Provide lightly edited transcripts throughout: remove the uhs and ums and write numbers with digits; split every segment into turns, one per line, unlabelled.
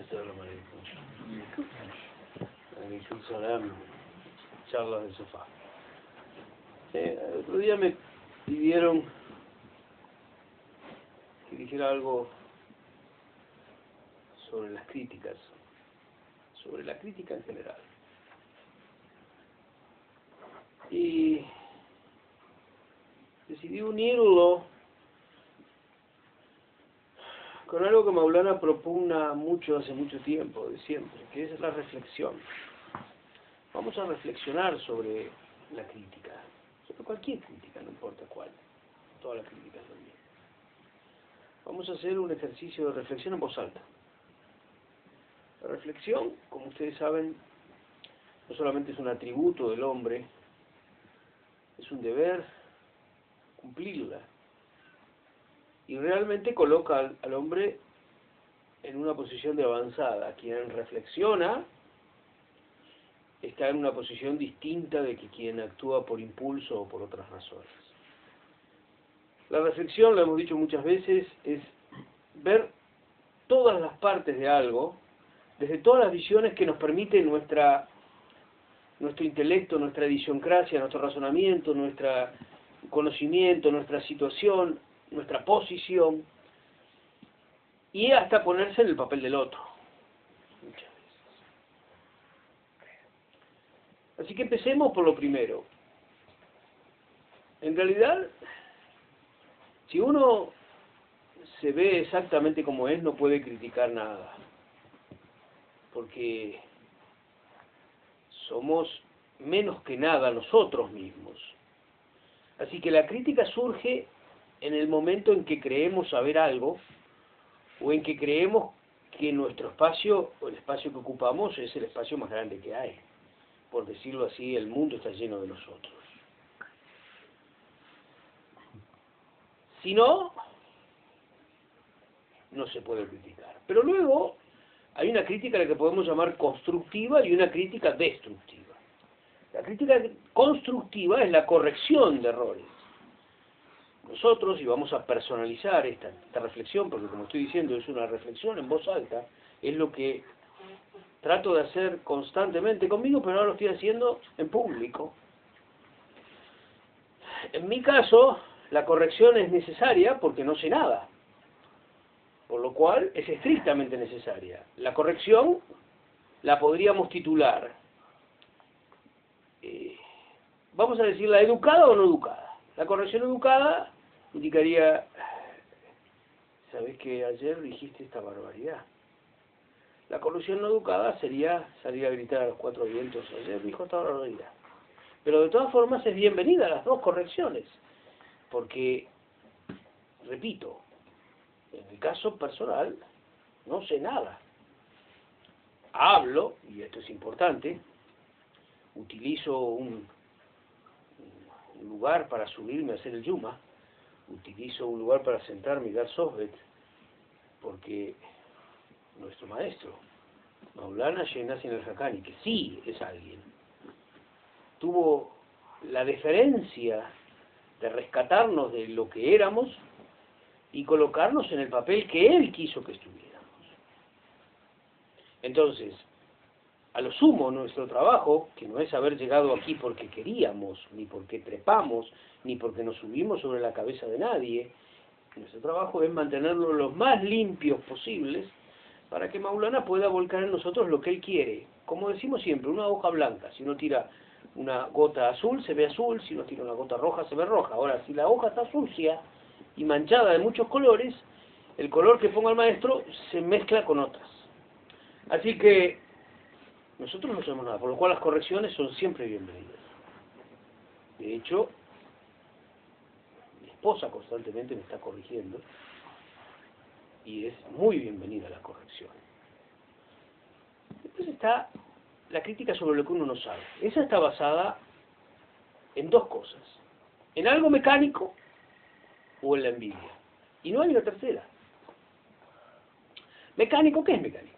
السلام عليكم. عليكم السلام. Charlas del sofá. El otro día me pidieron que dijera algo sobre las críticas, sobre la crítica en general. Y decidí unirlo con algo que Maulana propugna mucho hace mucho tiempo, de siempre, que es la reflexión. Vamos a reflexionar sobre la crítica, sobre cualquier crítica, no importa cuál, todas las críticas también. Vamos a hacer un ejercicio de reflexión en voz alta. La reflexión, como ustedes saben, no solamente es un atributo del hombre, es un deber cumplirla. Y realmente coloca al hombre en una posición de avanzada. Quien reflexiona está en una posición distinta de que quien actúa por impulso o por otras razones. La reflexión, lo hemos dicho muchas veces, es ver todas las partes de algo, desde todas las visiones que nos permiten nuestro intelecto, nuestra idiosincrasia, nuestro razonamiento, nuestro conocimiento, nuestra situación, nuestra posición, y hasta ponerse en el papel del otro, muchas veces. Así que empecemos por lo primero. En realidad, si uno se ve exactamente como es, no puede criticar nada, porque somos menos que nada nosotros mismos. Así que la crítica surge en el momento en que creemos saber algo, o en que creemos que nuestro espacio, o el espacio que ocupamos, es el espacio más grande que hay. Por decirlo así, el mundo está lleno de nosotros. Si no, no se puede criticar. Pero luego hay una crítica a la que podemos llamar constructiva y una crítica destructiva. La crítica constructiva es la corrección de errores. Nosotros, y vamos a personalizar esta reflexión, porque como estoy diciendo es una reflexión en voz alta, es lo que trato de hacer constantemente conmigo, pero ahora lo estoy haciendo en público. En mi caso, la corrección es necesaria porque no sé nada, por lo cual es estrictamente necesaria. La corrección la podríamos titular, vamos a decirla educada o no educada. La corrección educada indicaría, ¿sabes que ayer dijiste esta barbaridad? La corrección no educada sería salir a gritar a los cuatro vientos, ayer dijo esta barbaridad. Pero de todas formas es bienvenida las dos correcciones, porque, repito, en mi caso personal no sé nada. Hablo, y esto es importante, utilizo un lugar para subirme a hacer el yuma, utilizo un lugar para sentarme y dar sohbet, porque nuestro maestro, Maulana Sheikh Nassim al-Haqqani, que sí es alguien, tuvo la deferencia de rescatarnos de lo que éramos y colocarnos en el papel que él quiso que estuviéramos. Entonces, a lo sumo nuestro trabajo, que no es haber llegado aquí porque queríamos, ni porque trepamos, ni porque nos subimos sobre la cabeza de nadie, nuestro trabajo es mantenernos lo más limpios posibles para que Maulana pueda volcar en nosotros lo que él quiere. Como decimos siempre, una hoja blanca, si uno tira una gota azul, se ve azul, si uno tira una gota roja, se ve roja. Ahora, si la hoja está sucia y manchada de muchos colores, el color que ponga el maestro se mezcla con otras. Así que nosotros no sabemos nada, por lo cual las correcciones son siempre bienvenidas. De hecho, mi esposa constantemente me está corrigiendo y es muy bienvenida la corrección. Después está la crítica sobre lo que uno no sabe. Esa está basada en dos cosas: en algo mecánico o en la envidia. Y no hay una tercera. ¿Mecánico? ¿Qué es mecánico?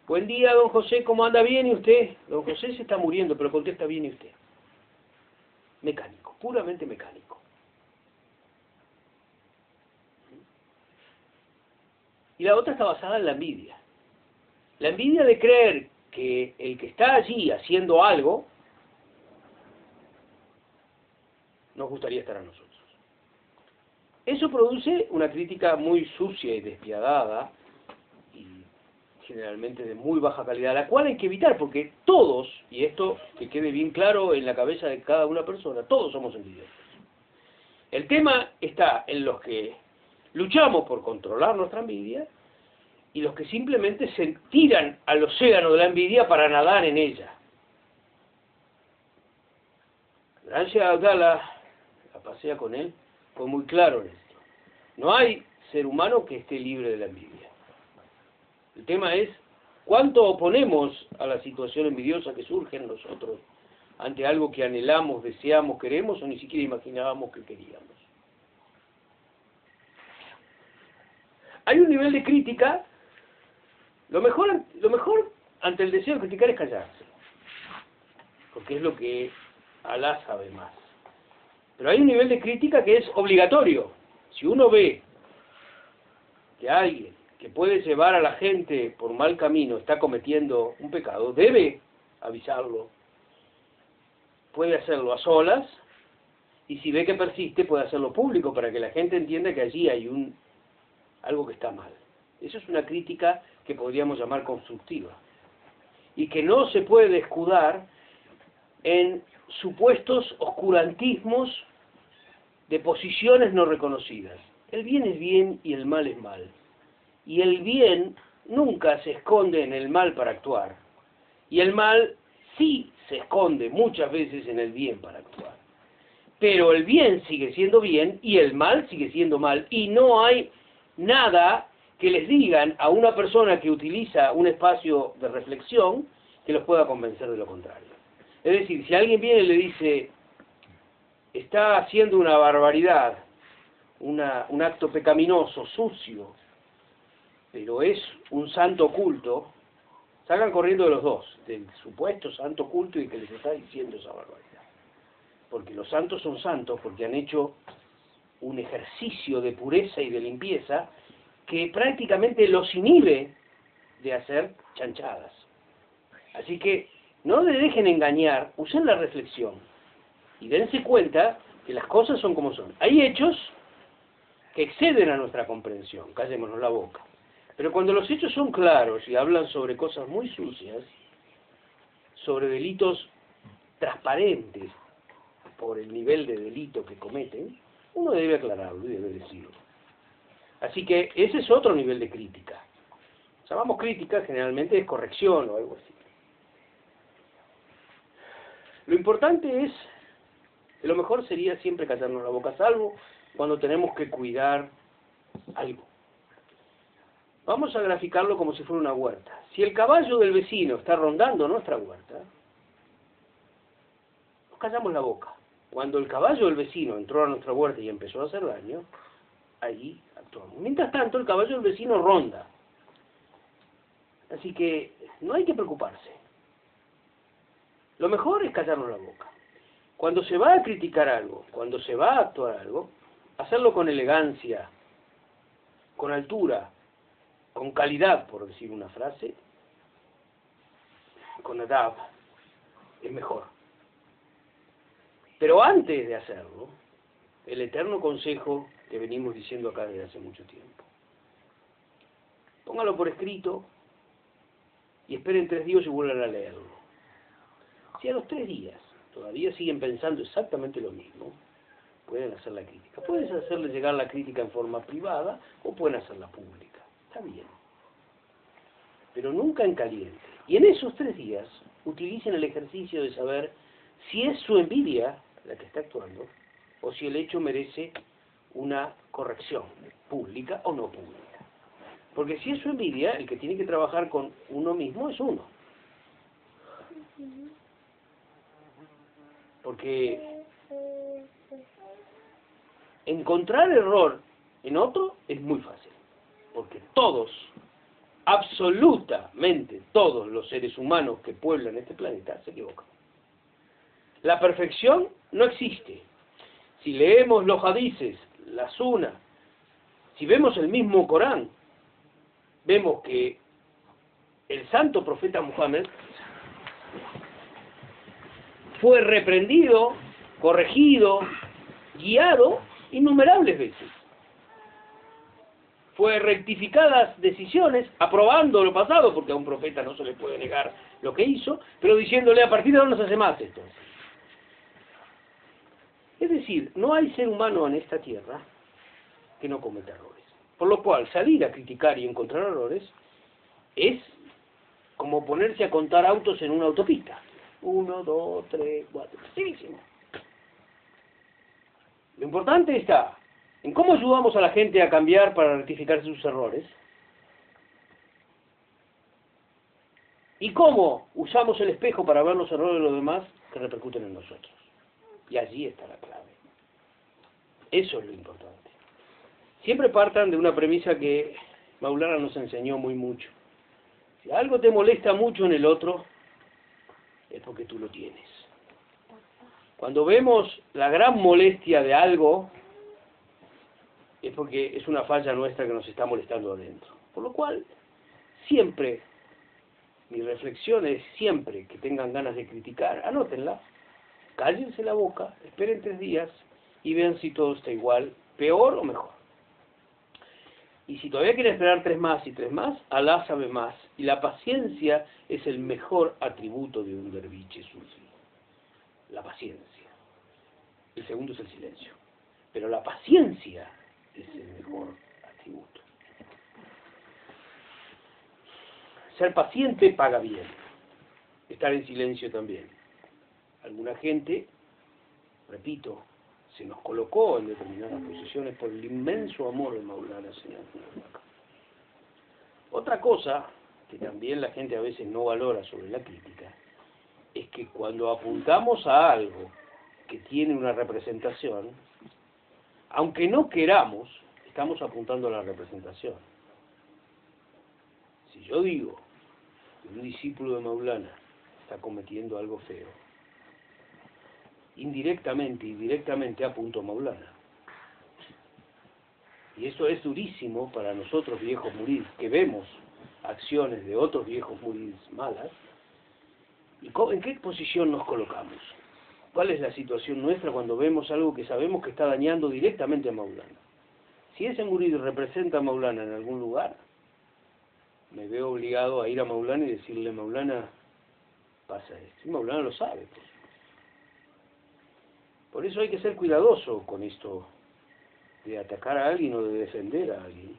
Buen día, don José, ¿cómo anda? ¿Bien y usted? Don José se está muriendo, pero contesta bien y usted. Mecánico, puramente mecánico. Y la otra está basada en la envidia. La envidia de creer que el que está allí haciendo algo, nos gustaría estar a nosotros. Eso produce una crítica muy sucia y despiadada, y generalmente de muy baja calidad, la cual hay que evitar, porque todos, y esto que quede bien claro en la cabeza de cada una persona, todos somos envidiosos. El tema está en los que luchamos por controlar nuestra envidia, y los que simplemente se tiran al océano de la envidia para nadar en ella. Gran Sheikh Abdallah, la pasea con él, fue muy claro en esto. No hay ser humano que esté libre de la envidia. El tema es cuánto oponemos a la situación envidiosa que surge en nosotros ante algo que anhelamos, deseamos, queremos o ni siquiera imaginábamos que queríamos. Hay un nivel de crítica. Lo mejor ante el deseo de criticar es callarse, porque es lo que Alá sabe más. Pero hay un nivel de crítica que es obligatorio. Si uno ve que alguien que puede llevar a la gente por mal camino está cometiendo un pecado, debe avisarlo. Puede hacerlo a solas, y si ve que persiste, puede hacerlo público para que la gente entienda que allí hay algo que está mal. Eso es una crítica que podríamos llamar constructiva, y que no se puede escudar en supuestos oscurantismos de posiciones no reconocidas. El bien es bien y el mal es mal, y el bien nunca se esconde en el mal para actuar, y el mal sí se esconde muchas veces en el bien para actuar. Pero el bien sigue siendo bien y el mal sigue siendo mal, y no hay nada que les digan a una persona que utiliza un espacio de reflexión que los pueda convencer de lo contrario. Es decir, si alguien viene y le dice, está haciendo una barbaridad, un acto pecaminoso, sucio, pero es un santo oculto, salgan corriendo de los dos, del supuesto santo oculto y que les está diciendo esa barbaridad. Porque los santos son santos porque han hecho un ejercicio de pureza y de limpieza que prácticamente los inhibe de hacer chanchadas. Así que no le dejen engañar, usen la reflexión y dense cuenta que las cosas son como son. Hay hechos que exceden a nuestra comprensión, callémonos la boca. Pero cuando los hechos son claros y hablan sobre cosas muy sucias, sobre delitos transparentes por el nivel de delito que cometen, uno debe aclararlo y debe decirlo. Así que ese es otro nivel de crítica. Llamamos crítica, generalmente es corrección o algo así. Lo importante es que lo mejor sería siempre callarnos la boca, salvo cuando tenemos que cuidar algo. Vamos a graficarlo como si fuera una huerta. Si el caballo del vecino está rondando nuestra huerta, nos callamos la boca. Cuando el caballo del vecino entró a nuestra huerta y empezó a hacer daño, allí actuamos. Mientras tanto, el caballo del vecino ronda. Así que no hay que preocuparse. Lo mejor es callarnos la boca. Cuando se va a criticar algo, cuando se va a actuar algo, hacerlo con elegancia, con altura, con calidad, por decir una frase, con adab, es mejor. Pero antes de hacerlo, el eterno consejo que venimos diciendo acá desde hace mucho tiempo. Póngalo por escrito y esperen 3 días y vuelvan a leerlo. Si a los 3 días todavía siguen pensando exactamente lo mismo, pueden hacer la crítica. Pueden hacerle llegar la crítica en forma privada o pueden hacerla pública. Está bien. Pero nunca en caliente. Y en esos 3 días utilicen el ejercicio de saber si es su envidia la que está actuando o si el hecho merece una corrección pública o no pública. Porque si es su envidia, el que tiene que trabajar con uno mismo es uno. Porque encontrar error en otro es muy fácil. Porque todos, absolutamente todos los seres humanos que pueblan este planeta se equivocan. La perfección no existe. Si leemos los hadices, la Sunna, si vemos el mismo Corán, vemos que el santo profeta Muhammad fue reprendido, corregido, guiado innumerables veces. Fue rectificadas decisiones, aprobando lo pasado, porque a un profeta no se le puede negar lo que hizo, pero diciéndole a partir de ahora no se hace más esto. Es decir, no hay ser humano en esta tierra que no cometa errores. Por lo cual, salir a criticar y encontrar errores es como ponerse a contar autos en una autopista. 1, 2, 3, 4, facilísimo. Lo importante está en cómo ayudamos a la gente a cambiar para rectificar sus errores y cómo usamos el espejo para ver los errores de los demás que repercuten en nosotros. Y allí está la clave. Eso es lo importante. Siempre partan de una premisa que Maulana nos enseñó muy mucho. Si algo te molesta mucho en el otro, es porque tú lo tienes. Cuando vemos la gran molestia de algo, es porque es una falla nuestra que nos está molestando adentro. Por lo cual, siempre, mi reflexión es siempre que tengan ganas de criticar, anótenla, cállense la boca, esperen 3 días y vean si todo está igual, peor o mejor. Y si todavía quieren esperar 3 más y 3 más, Alá sabe más. Y la paciencia es el mejor atributo de un derviche sufí. La paciencia. El segundo es el silencio. Pero la paciencia es el mejor atributo. Ser paciente paga bien. Estar en silencio también. Alguna gente, repito, se nos colocó en determinadas posiciones por el inmenso amor de Maulana Señor. Otra cosa que también la gente a veces no valora sobre la crítica es que cuando apuntamos a algo que tiene una representación, aunque no queramos, estamos apuntando a la representación. Si yo digo que un discípulo de Maulana está cometiendo algo feo, indirectamente y directamente apunto a Maulana. Y eso es durísimo para nosotros viejos muridis, que vemos acciones de otros viejos muridis malas. ¿Y en qué posición nos colocamos? ¿Cuál es la situación nuestra cuando vemos algo que sabemos que está dañando directamente a Maulana? Si ese murid representa a Maulana en algún lugar, me veo obligado a ir a Maulana y decirle: Maulana, pasa esto. Y Maulana lo sabe, pues. Por eso hay que ser cuidadoso con esto de atacar a alguien o de defender a alguien.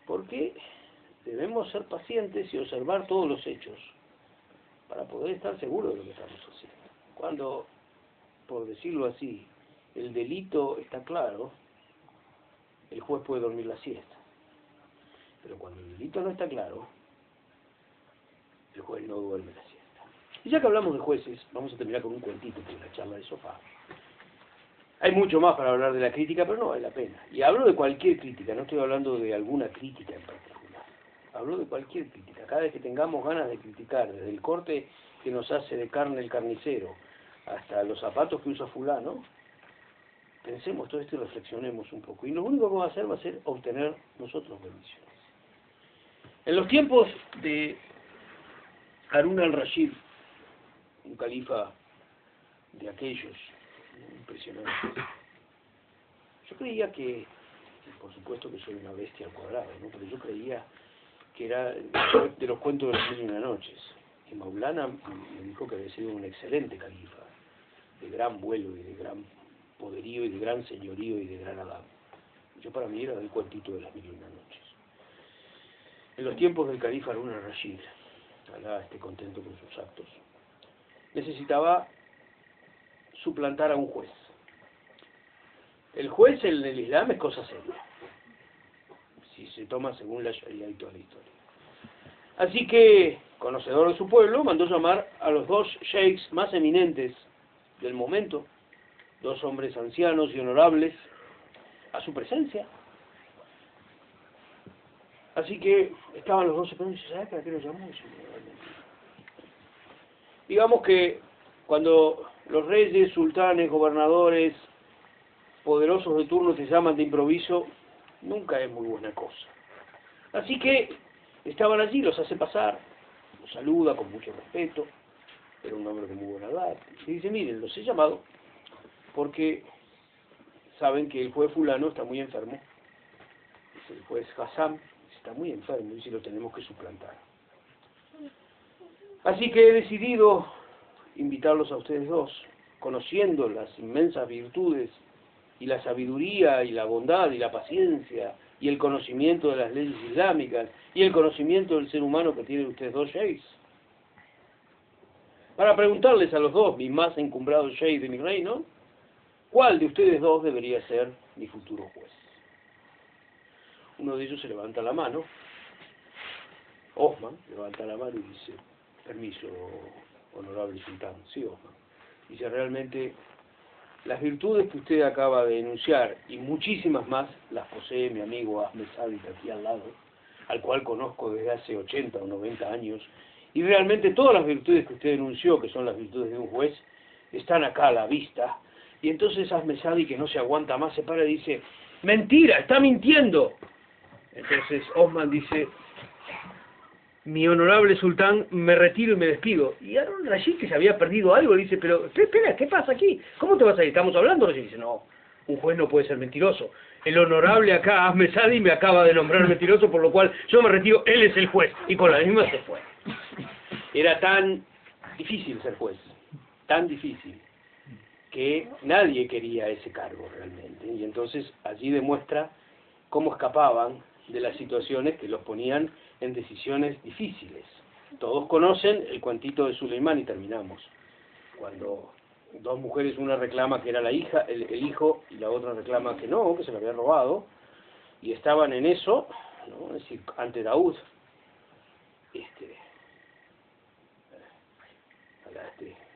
Porque debemos ser pacientes y observar todos los hechos para poder estar seguros de lo que estamos haciendo. Cuando, por decirlo así, el delito está claro, el juez puede dormir la siesta. Pero cuando el delito no está claro, el juez no duerme la siesta. Y ya que hablamos de jueces, vamos a terminar con un cuentito de una charla de sofá. Hay mucho más para hablar de la crítica, pero no vale la pena. Y hablo de cualquier crítica, no estoy hablando de alguna crítica en particular. Hablo de cualquier crítica. Cada vez que tengamos ganas de criticar, desde el corte que nos hace de carne el carnicero, hasta los zapatos que usa fulano, pensemos todo esto y reflexionemos un poco. Y lo único que vamos a hacer va a ser obtener nosotros bendiciones. En los tiempos de Harun al-Rashid, un califa de aquellos impresionantes, yo creía que, por supuesto que soy una bestia al cuadrado, ¿no? Pero yo creía que era de los cuentos de las 1001 noches. Y Maulana me dijo que había sido un excelente califa, de gran vuelo y de gran poderío y de gran señorío y de gran adab. Yo para mí era del cuentito de las 1001 noches. En los tiempos del califa Harun al-Rashid, Alá esté contento con sus actos, necesitaba suplantar a un juez. El juez en el Islam es cosa seria, si se toma según la Sharia y toda la historia. Así que, conocedor de su pueblo, mandó llamar a los 2 sheikhs más eminentes del momento, 2 hombres ancianos y honorables, a su presencia. Así que estaban los 2 esperando y dice: ¿sabes para qué los llamó? Digamos que cuando los reyes, sultanes, gobernadores, poderosos de turno te llaman de improviso, nunca es muy buena cosa. Así que estaban allí, los hace pasar, los saluda con mucho respeto, era un hombre de muy buena edad, y dice, miren, los he llamado porque saben que el juez fulano está muy enfermo, el juez Hassan está muy enfermo y si lo tenemos que suplantar. Así que he decidido invitarlos a ustedes dos, conociendo las inmensas virtudes y la sabiduría y la bondad y la paciencia y el conocimiento de las leyes islámicas y el conocimiento del ser humano que tienen ustedes dos sheikhs, para preguntarles a los dos, mis más encumbrados sheikhs de mi reino, ¿cuál de ustedes dos debería ser mi futuro juez? Uno de ellos se levanta la mano, Osman levanta la mano y dice, permiso, honorable sultán. Sí, Osman. Dice, realmente, las virtudes que usted acaba de enunciar y muchísimas más las posee mi amigo Ahmed Sadik aquí al lado, al cual conozco desde hace 80 o 90 años, y realmente todas las virtudes que usted enunció, que son las virtudes de un juez, están acá a la vista. Y entonces Ahmed Sadik, que no se aguanta más, se para y dice, mentira, está mintiendo. Entonces Osman dice, mi honorable sultán, me retiro y me despido. Y Harun Rashid, que se había perdido algo, le dice, pero espera, ¿qué pasa aquí? ¿Cómo te vas a ir? ¿Estamos hablando? Y dice, no, un juez no puede ser mentiroso. El honorable acá, Ahmed Sadik, me acaba de nombrar mentiroso, por lo cual yo me retiro, él es el juez. Y con la misma se fue. Era tan difícil ser juez, tan difícil, que nadie quería ese cargo realmente. Y entonces allí demuestra cómo escapaban de las situaciones que los ponían en decisiones difíciles. Todos conocen el cuentito de Suleimán y terminamos. Cuando dos mujeres, una reclama que era la hija, el hijo, y la otra reclama que no, que se lo había robado, y estaban en eso, ¿no? Es decir, ante Daud,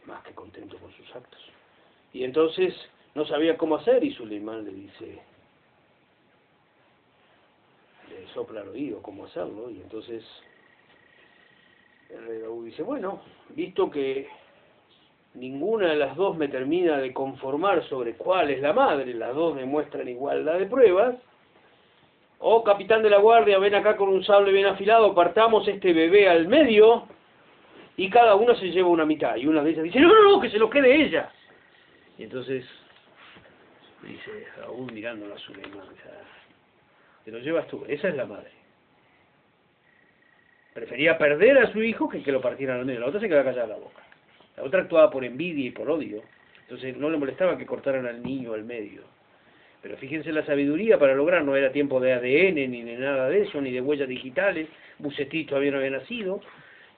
más que contento con sus actos. Y entonces no sabía cómo hacer, y Suleimán le dice, le sopla al oído cómo hacerlo, y entonces el rey Daud dice, bueno, visto que ninguna de las dos me termina de conformar sobre cuál es la madre, las dos demuestran igualdad de pruebas, oh capitán de la guardia, ven acá con un sable bien afilado, partamos este bebé al medio, y cada una se lleva una mitad, y una de ellas dice, no, que se lo quede ella. Y entonces dice Daud mirándola a Suleimán, te lo llevas tú, esa es la madre. Prefería perder a su hijo que lo partieran al medio. La otra se quedaba callada la boca. La otra actuaba por envidia y por odio. Entonces no le molestaba que cortaran al niño al medio. Pero fíjense la sabiduría para lograr, no era tiempo de ADN ni de nada de eso, ni de huellas digitales. Bucetich todavía no había nacido.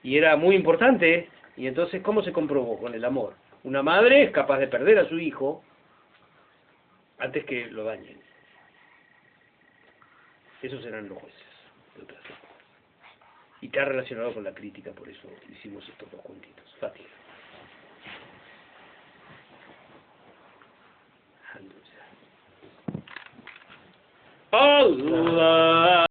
Y era muy importante. Y entonces, ¿cómo se comprobó? Con el amor. Una madre es capaz de perder a su hijo antes que lo dañen. Esos eran los jueces, de otras formas. Y está relacionado con la crítica, por eso hicimos estos dos cuentitos. Fácil. Allah